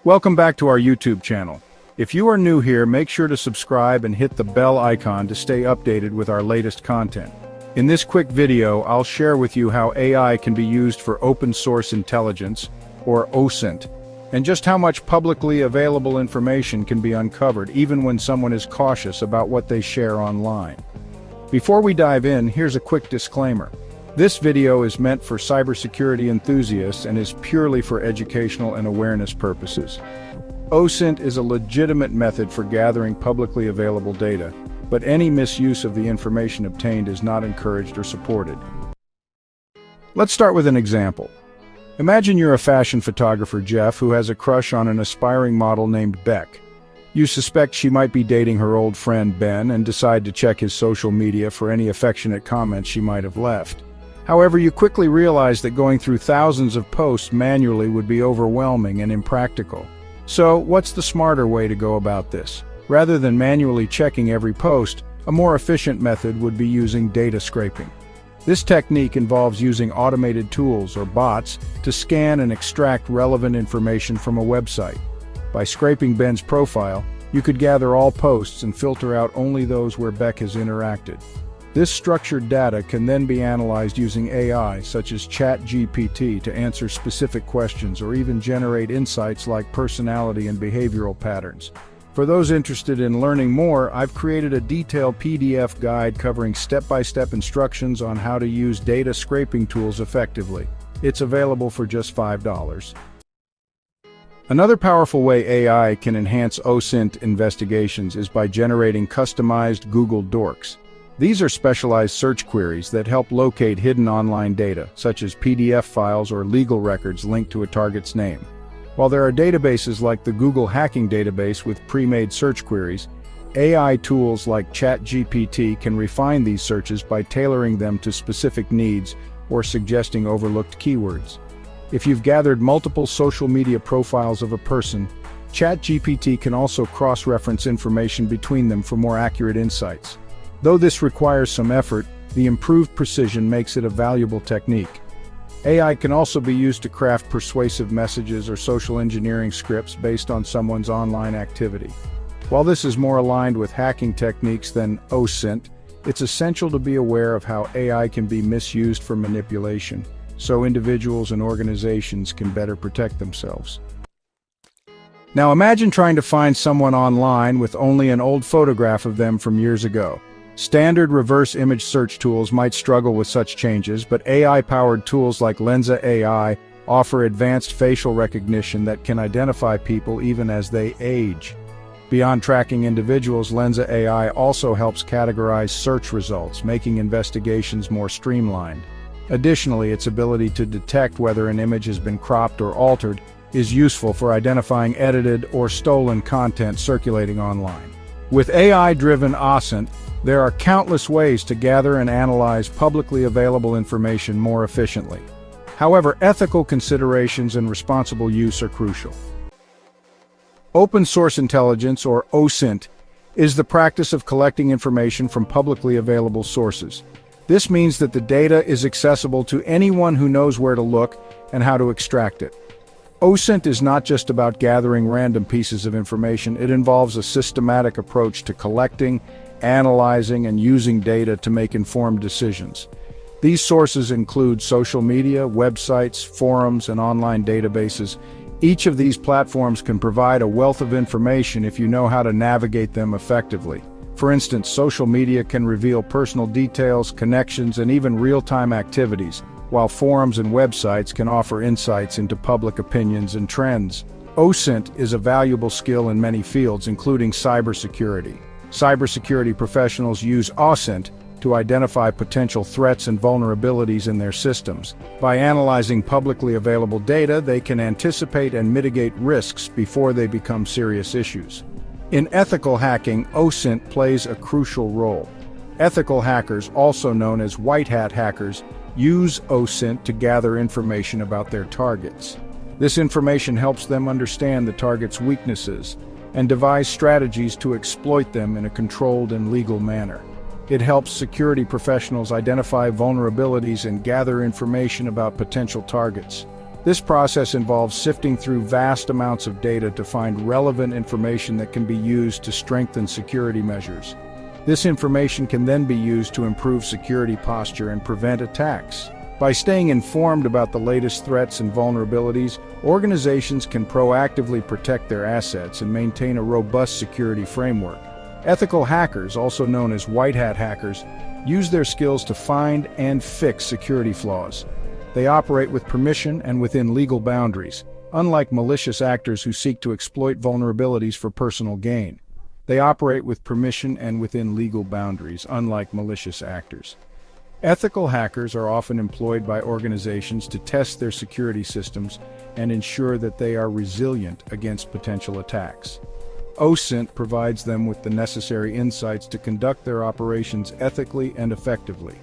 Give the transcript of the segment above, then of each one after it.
Welcome back to our YouTube channel. If you are new here, make sure to subscribe and hit the bell icon to stay updated with our latest content. In this quick video, I'll share with you how AI can be used for open source intelligence, or OSINT, and just how much publicly available information can be uncovered even when someone is cautious about what they share online. Before we dive in, here's a quick disclaimer. This video is meant for cybersecurity enthusiasts and is purely for educational and awareness purposes. OSINT is a legitimate method for gathering publicly available data, but any misuse of the information obtained is not encouraged or supported. Let's start with an example. Imagine you're a fashion photographer, Jeff, who has a crush on an aspiring model named Beck. You suspect she might be dating her old friend Ben and decide to check his social media for any affectionate comments she might have left. However, you quickly realize that going through thousands of posts manually would be overwhelming and impractical. So, what's the smarter way to go about this? Rather than manually checking every post, a more efficient method would be using data scraping. This technique involves using automated tools or bots to scan and extract relevant information from a website. By scraping Ben's profile, you could gather all posts and filter out only those where Beck has interacted. This structured data can then be analyzed using AI, such as ChatGPT, to answer specific questions or even generate insights like personality and behavioral patterns. For those interested in learning more, I've created a detailed PDF guide covering step-by-step instructions on how to use data scraping tools effectively. It's available for just $5. Another powerful way AI can enhance OSINT investigations is by generating customized Google Dorks. These are specialized search queries that help locate hidden online data, such as PDF files or legal records linked to a target's name. While there are databases like the Google Hacking Database with pre-made search queries, AI tools like ChatGPT can refine these searches by tailoring them to specific needs or suggesting overlooked keywords. If you've gathered multiple social media profiles of a person, ChatGPT can also cross-reference information between them for more accurate insights. Though this requires some effort, the improved precision makes it a valuable technique. AI can also be used to craft persuasive messages or social engineering scripts based on someone's online activity. While this is more aligned with hacking techniques than OSINT, it's essential to be aware of how AI can be misused for manipulation, so individuals and organizations can better protect themselves. Now imagine trying to find someone online with only an old photograph of them from years ago. Standard reverse image search tools might struggle with such changes, but AI-powered tools like Lensa AI offer advanced facial recognition that can identify people even as they age. Beyond tracking individuals, Lensa AI also helps categorize search results, making investigations more streamlined. Additionally, its ability to detect whether an image has been cropped or altered is useful for identifying edited or stolen content circulating online. With AI-driven OSINT, there are countless ways to gather and analyze publicly available information more efficiently. However, ethical considerations and responsible use are crucial. Open source intelligence, or OSINT, is the practice of collecting information from publicly available sources. This means that the data is accessible to anyone who knows where to look and how to extract it. OSINT is not just about gathering random pieces of information. It involves a systematic approach to collecting, analyzing, and using data to make informed decisions. These sources include social media, websites, forums, and online databases. Each of these platforms can provide a wealth of information if you know how to navigate them effectively. For instance, social media can reveal personal details, connections, and even real-time activities, while forums and websites can offer insights into public opinions and trends. OSINT is a valuable skill in many fields, including cybersecurity. Cybersecurity professionals use OSINT to identify potential threats and vulnerabilities in their systems. By analyzing publicly available data, they can anticipate and mitigate risks before they become serious issues. In ethical hacking, OSINT plays a crucial role. Ethical hackers, also known as white hat hackers, use OSINT to gather information about their targets. This information helps them understand the target's weaknesses and devise strategies to exploit them in a controlled and legal manner. It helps security professionals identify vulnerabilities and gather information about potential targets. This process involves sifting through vast amounts of data to find relevant information that can be used to strengthen security measures. This information can then be used to improve security posture and prevent attacks. By staying informed about the latest threats and vulnerabilities, organizations can proactively protect their assets and maintain a robust security framework. Ethical hackers, also known as white hat hackers, use their skills to find and fix security flaws. They operate with permission and within legal boundaries, unlike malicious actors who seek to exploit vulnerabilities for personal gain. They operate with permission and within legal boundaries, unlike malicious actors. Ethical hackers are often employed by organizations to test their security systems and ensure that they are resilient against potential attacks. OSINT provides them with the necessary insights to conduct their operations ethically and effectively.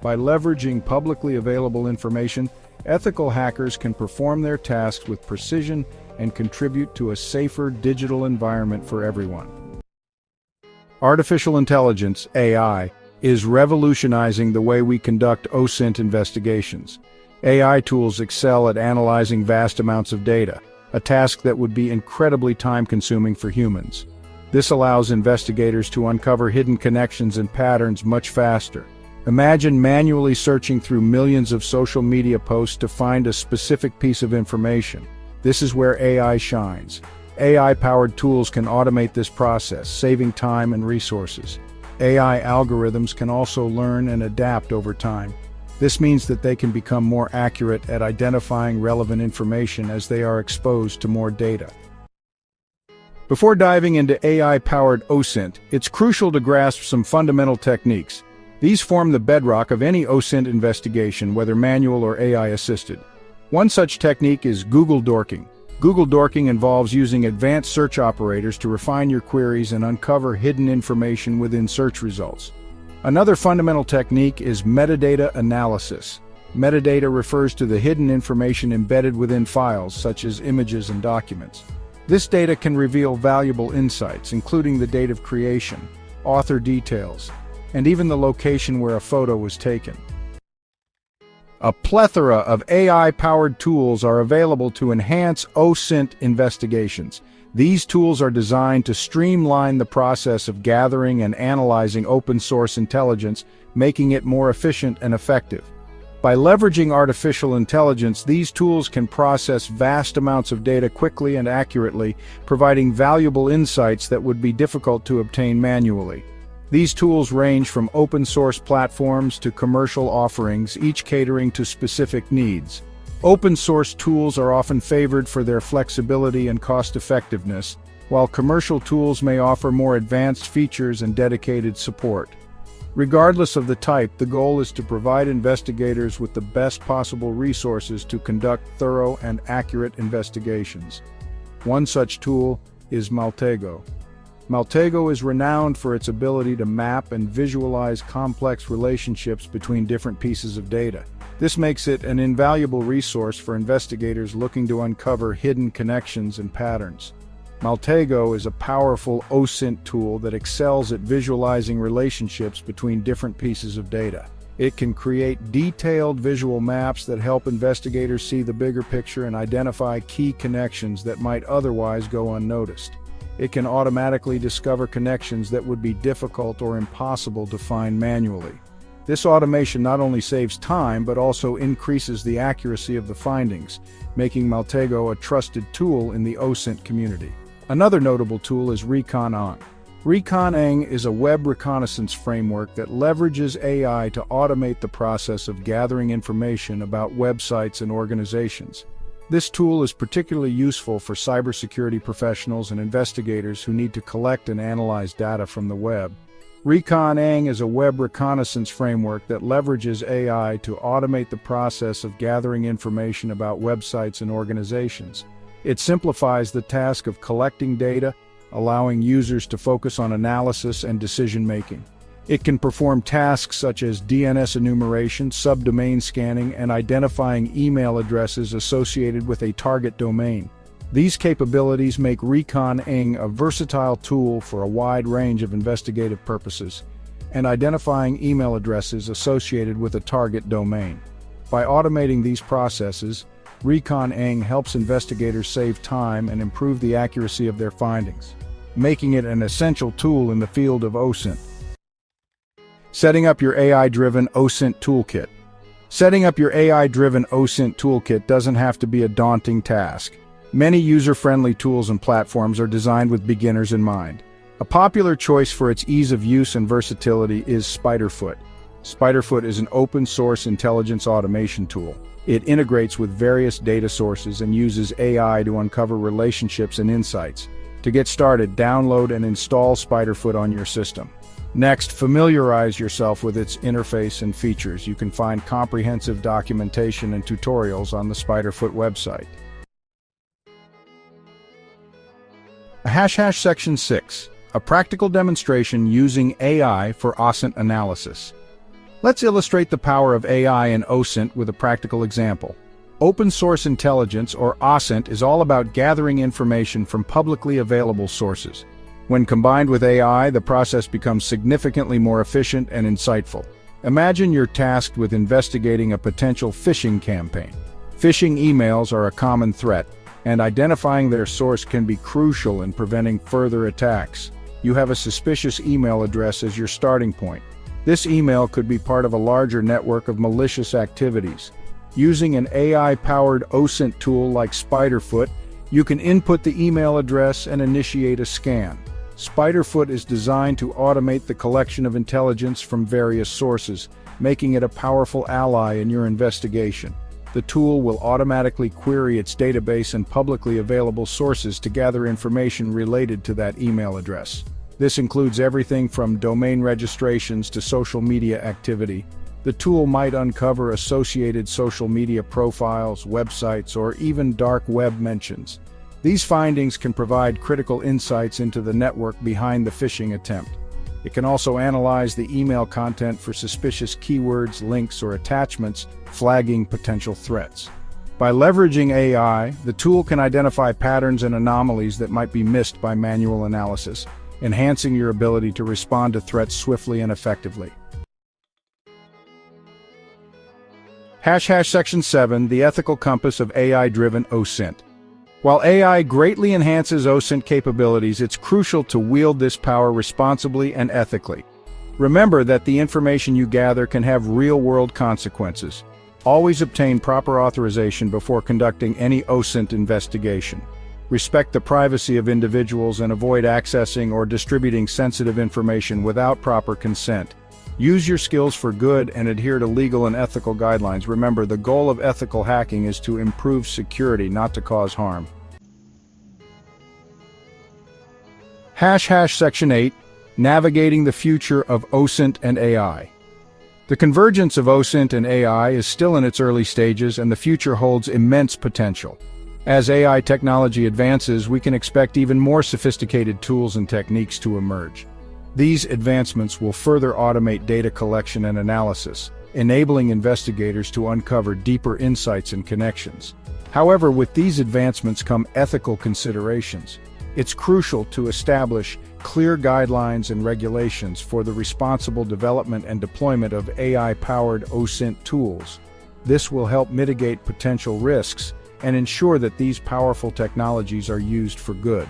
By leveraging publicly available information, ethical hackers can perform their tasks with precision and contribute to a safer digital environment for everyone. Artificial intelligence, AI, is revolutionizing the way we conduct OSINT investigations. AI tools excel at analyzing vast amounts of data, a task that would be incredibly time-consuming for humans. This allows investigators to uncover hidden connections and patterns much faster. Imagine manually searching through millions of social media posts to find a specific piece of information. This is where AI shines. AI-powered tools can automate this process, saving time and resources. AI algorithms can also learn and adapt over time. This means that they can become more accurate at identifying relevant information as they are exposed to more data. Before diving into AI-powered OSINT, it's crucial to grasp some fundamental techniques. These form the bedrock of any OSINT investigation, whether manual or AI-assisted. One such technique is Google Dorking. Google Dorking involves using advanced search operators to refine your queries and uncover hidden information within search results. Another fundamental technique is metadata analysis. Metadata refers to the hidden information embedded within files, such as images and documents. This data can reveal valuable insights, including the date of creation, author details, and even the location where a photo was taken. A plethora of AI-powered tools are available to enhance OSINT investigations. These tools are designed to streamline the process of gathering and analyzing open-source intelligence, making it more efficient and effective. By leveraging artificial intelligence, these tools can process vast amounts of data quickly and accurately, providing valuable insights that would be difficult to obtain manually. These tools range from open-source platforms to commercial offerings, each catering to specific needs. Open-source tools are often favored for their flexibility and cost-effectiveness, while commercial tools may offer more advanced features and dedicated support. Regardless of the type, the goal is to provide investigators with the best possible resources to conduct thorough and accurate investigations. One such tool is Maltego. Maltego is renowned for its ability to map and visualize complex relationships between different pieces of data. This makes it an invaluable resource for investigators looking to uncover hidden connections and patterns. Maltego is a powerful OSINT tool that excels at visualizing relationships between different pieces of data. It can create detailed visual maps that help investigators see the bigger picture and identify key connections that might otherwise go unnoticed. It can automatically discover connections that would be difficult or impossible to find manually. This automation not only saves time but also increases the accuracy of the findings, making Maltego a trusted tool in the OSINT community. Another notable tool is ReconAng. ReconAng is a web reconnaissance framework that leverages AI to automate the process of gathering information about websites and organizations. This tool is particularly useful for cybersecurity professionals and investigators who need to collect and analyze data from the web. ReconAng is a web reconnaissance framework that leverages AI to automate the process of gathering information about websites and organizations. It simplifies the task of collecting data, allowing users to focus on analysis and decision-making. It can perform tasks such as DNS enumeration, subdomain scanning, and identifying email addresses associated with a target domain. These capabilities make ReconAng a versatile tool for a wide range of investigative purposes, and identifying email addresses associated with a target domain. By automating these processes, Recon-ing helps investigators save time and improve the accuracy of their findings, making it an essential tool in the field of OSINT. Setting up your AI-driven OSINT Toolkit. Setting up your AI-driven OSINT Toolkit doesn't have to be a daunting task. Many user-friendly tools and platforms are designed with beginners in mind. A popular choice for its ease of use and versatility is Spiderfoot. Spiderfoot is an open-source intelligence automation tool. It integrates with various data sources and uses AI to uncover relationships and insights. To get started, download and install Spiderfoot on your system. Next, familiarize yourself with its interface and features. You can find comprehensive documentation and tutorials on the Spiderfoot website. Section 6. A practical demonstration using AI for OSINT analysis. Let's illustrate the power of AI in OSINT with a practical example. Open source intelligence, or OSINT, is all about gathering information from publicly available sources. When combined with AI, the process becomes significantly more efficient and insightful. Imagine you're tasked with investigating a potential phishing campaign. Phishing emails are a common threat, and identifying their source can be crucial in preventing further attacks. You have a suspicious email address as your starting point. This email could be part of a larger network of malicious activities. Using an AI-powered OSINT tool like Spiderfoot, you can input the email address and initiate a scan. Spiderfoot is designed to automate the collection of intelligence from various sources, making it a powerful ally in your investigation. The tool will automatically query its database and publicly available sources to gather information related to that email address. This includes everything from domain registrations to social media activity. The tool might uncover associated social media profiles, websites, or even dark web mentions. These findings can provide critical insights into the network behind the phishing attempt. It can also analyze the email content for suspicious keywords, links, or attachments, flagging potential threats. By leveraging AI, the tool can identify patterns and anomalies that might be missed by manual analysis, enhancing your ability to respond to threats swiftly and effectively. Section 7. The ethical compass of AI-driven OSINT. While AI greatly enhances OSINT capabilities, it's crucial to wield this power responsibly and ethically. Remember that the information you gather can have real-world consequences. Always obtain proper authorization before conducting any OSINT investigation. Respect the privacy of individuals and avoid accessing or distributing sensitive information without proper consent. Use your skills for good and adhere to legal and ethical guidelines. Remember, the goal of ethical hacking is to improve security, not to cause harm. Section 8. Navigating the future of OSINT and AI. The convergence of OSINT and AI is still in its early stages, and the future holds immense potential. As AI technology advances, we can expect even more sophisticated tools and techniques to emerge. These advancements will further automate data collection and analysis, enabling investigators to uncover deeper insights and connections. However, with these advancements come ethical considerations. It's crucial to establish clear guidelines and regulations for the responsible development and deployment of AI-powered OSINT tools. This will help mitigate potential risks and ensure that these powerful technologies are used for good.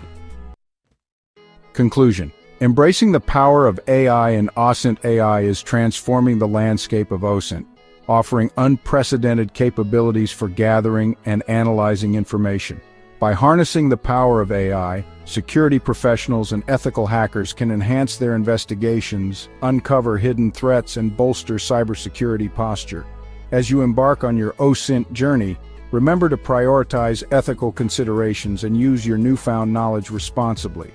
Conclusion. Embracing the power of AI and OSINT AI is transforming the landscape of OSINT, offering unprecedented capabilities for gathering and analyzing information. By harnessing the power of AI, security professionals and ethical hackers can enhance their investigations, uncover hidden threats, and bolster cybersecurity posture. As you embark on your OSINT journey, remember to prioritize ethical considerations and use your newfound knowledge responsibly.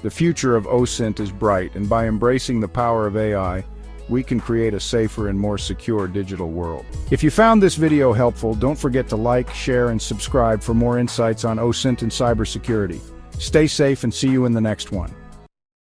The future of OSINT is bright, and by embracing the power of AI, we can create a safer and more secure digital world. If you found this video helpful, don't forget to like, share, and subscribe for more insights on OSINT and cybersecurity. Stay safe and see you in the next one.